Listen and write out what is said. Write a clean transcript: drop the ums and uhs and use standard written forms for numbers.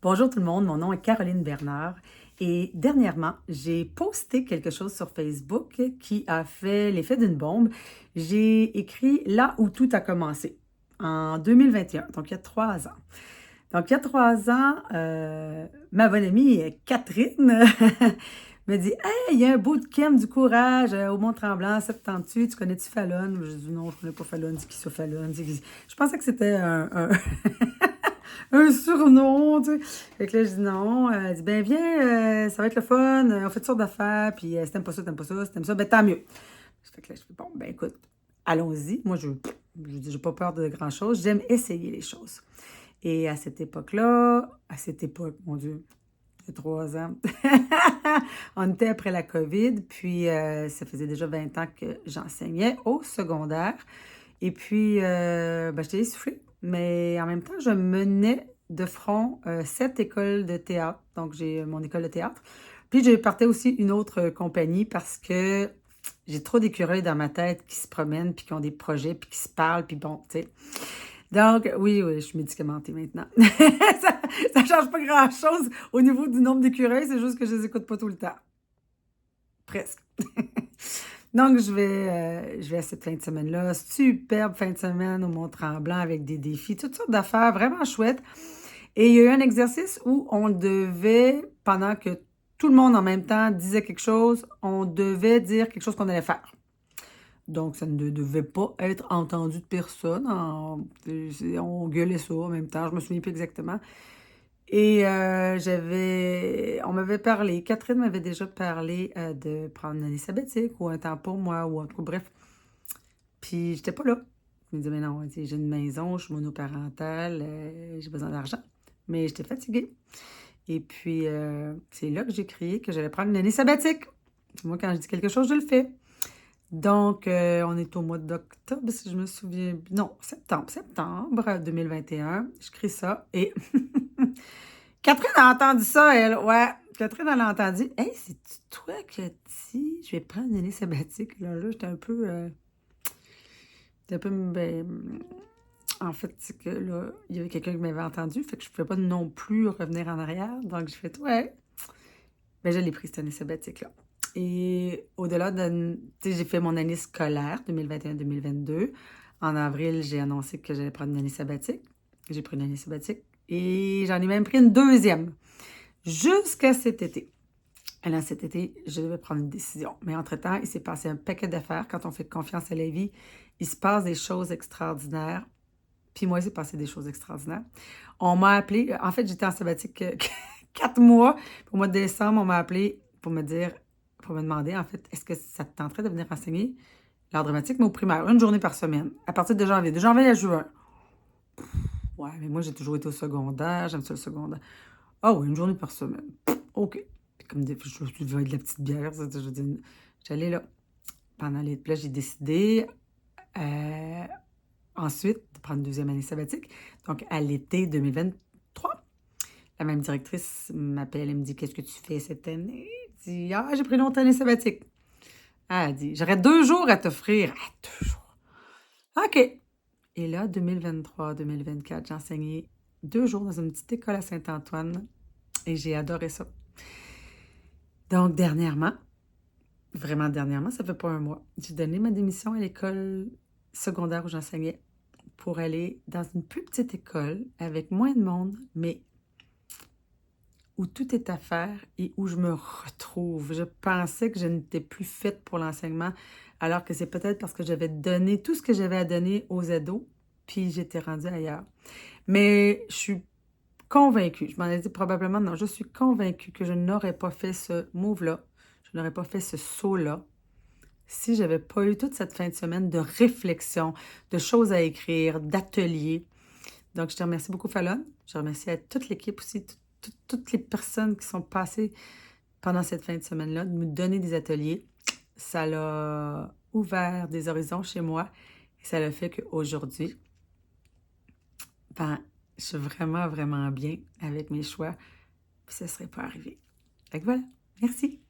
Bonjour tout le monde, mon nom est Caroline Bernard et dernièrement, j'ai posté quelque chose sur Facebook qui a fait l'effet d'une bombe. J'ai écrit là où tout a commencé en 2021, donc il y a 3 ans. Donc il y a 3 ans, ma bonne amie Catherine me dit: Hey, il y a un bootcamp du courage au Mont-Tremblant, ça te tente-tu? Tu connais-tu Fallon? Je dis non, je ne connais pas Fallon, c'est qui ça Fallon? Je pensais que c'était un surnom, tu sais. Fait que là, je dis non. Elle dit, ben viens, ça va être le fun, on fait toutes sortes d'affaires, puis si t'aimes pas ça, t'aimes pas ça, si t'aimes ça, ben tant mieux. Fait que là, je fais, bon, ben écoute, allons-y. Moi, je dis, j'ai pas peur de grand-chose, j'aime essayer les choses. Et à cette époque-là, mon Dieu, il y a 3 ans, on était après la COVID, puis ça faisait déjà 20 ans que j'enseignais au secondaire. Et puis, ben, j'étais essoufflée, mais en même temps, je menais de front 7 écoles de théâtre. Donc, j'ai mon école de théâtre. Puis, j'ai partais aussi une autre compagnie parce que j'ai trop d'écureuils dans ma tête qui se promènent, puis qui ont des projets, puis qui se parlent, puis bon, tu sais. Donc, oui, oui, je suis médicamentée maintenant. Ça change pas grand-chose au niveau du nombre d'écureuils, c'est juste que je les écoute pas tout le temps. Presque. Donc, je vais à cette fin de semaine-là. Superbe fin de semaine au Mont-Tremblant avec des défis, toutes sortes d'affaires vraiment chouettes. Et il y a eu un exercice où on devait, pendant que tout le monde en même temps disait quelque chose, on devait dire quelque chose qu'on allait faire. Donc, ça ne devait pas être entendu de personne. On gueulait ça en même temps, je me souviens plus exactement. Et on m'avait parlé, Catherine m'avait déjà parlé de prendre une année sabbatique ou un temps pour moi, ou en tout cas, bref. Puis j'étais pas là. Je me disais, mais non, tu sais, j'ai une maison, je suis monoparentale, j'ai besoin d'argent. Mais j'étais fatiguée. Et puis, c'est là que j'ai crié que j'allais prendre une année sabbatique. Moi, quand je dis quelque chose, je le fais. Donc, on est au mois d'octobre, si je me souviens. Non, septembre 2021. Je crie ça. Et Catherine a entendu ça, elle. Ouais, Catherine, elle a entendu. Hey, c'est-tu toi qui as dit, je vais prendre une année sabbatique? Là, j'étais un peu. Ben, en fait, c'est que là, il y avait quelqu'un qui m'avait entendu, fait que je ne pouvais pas non plus revenir en arrière. Donc, je fais, ouais. Ben, je l'ai pris cette année sabbatique-là. Et au-delà de, tu sais, j'ai fait mon année scolaire 2021-2022. En avril, j'ai annoncé que j'allais prendre une année sabbatique. J'ai pris une année sabbatique. Et j'en ai même pris une deuxième. Jusqu'à cet été. Et là, cet été, je devais prendre une décision. Mais entre-temps, il s'est passé un paquet d'affaires. Quand on fait confiance à la vie, il se passe des choses extraordinaires. Puis moi, il s'est passé des choses extraordinaires. On m'a appelé, en fait, j'étais en sabbatique 4 mois. Au mois de décembre, on m'a appelé pour me dire, pour me demander, en fait, est-ce que ça te tenterait de venir enseigner l'art dramatique, mais au primaire, une journée par semaine, à partir de janvier à juin. Ouais, mais moi, j'ai toujours été au secondaire, j'aime ça le secondaire. Ah oui, une journée par semaine. OK. Puis comme je devais être de la petite bière, ça, je veux dire, j'allais là. Pendant les... Puis là, j'ai décidé euh, ensuite de prendre une deuxième année sabbatique. Donc, à l'été 2023, la même directrice m'appelle et me dit, qu'est-ce que tu fais cette année? Je dis, ah, j'ai pris une autre année sabbatique. Elle dit, j'aurais 2 jours à t'offrir. Ah, 2 jours. OK. Et là, 2023-2024, j'ai enseigné 2 jours dans une petite école à Saint-Antoine et j'ai adoré ça. Donc, vraiment dernièrement, ça fait pas un mois, j'ai donné ma démission à l'école secondaire où j'enseignais pour aller dans une plus petite école avec moins de monde, mais où tout est à faire et où je me retrouve. Je pensais que je n'étais plus faite pour l'enseignement, alors que c'est peut-être parce que j'avais donné tout ce que j'avais à donner aux ados, puis j'étais rendue ailleurs. Mais je suis convaincue, je m'en ai dit probablement, non, je suis convaincue que je n'aurais pas fait ce move-là, je n'aurais pas fait ce saut-là si j'avais pas eu toute cette fin de semaine de réflexion, de choses à écrire, d'ateliers. Donc, je te remercie beaucoup, Fallon. Je remercie à toute l'équipe aussi, toutes les personnes qui sont passées pendant cette fin de semaine-là, de me donner des ateliers. Ça l'a ouvert des horizons chez moi et ça l'a fait qu'aujourd'hui, ben, je suis vraiment, vraiment bien avec mes choix. Puis ça ne serait pas arrivé. Fait que voilà. Merci.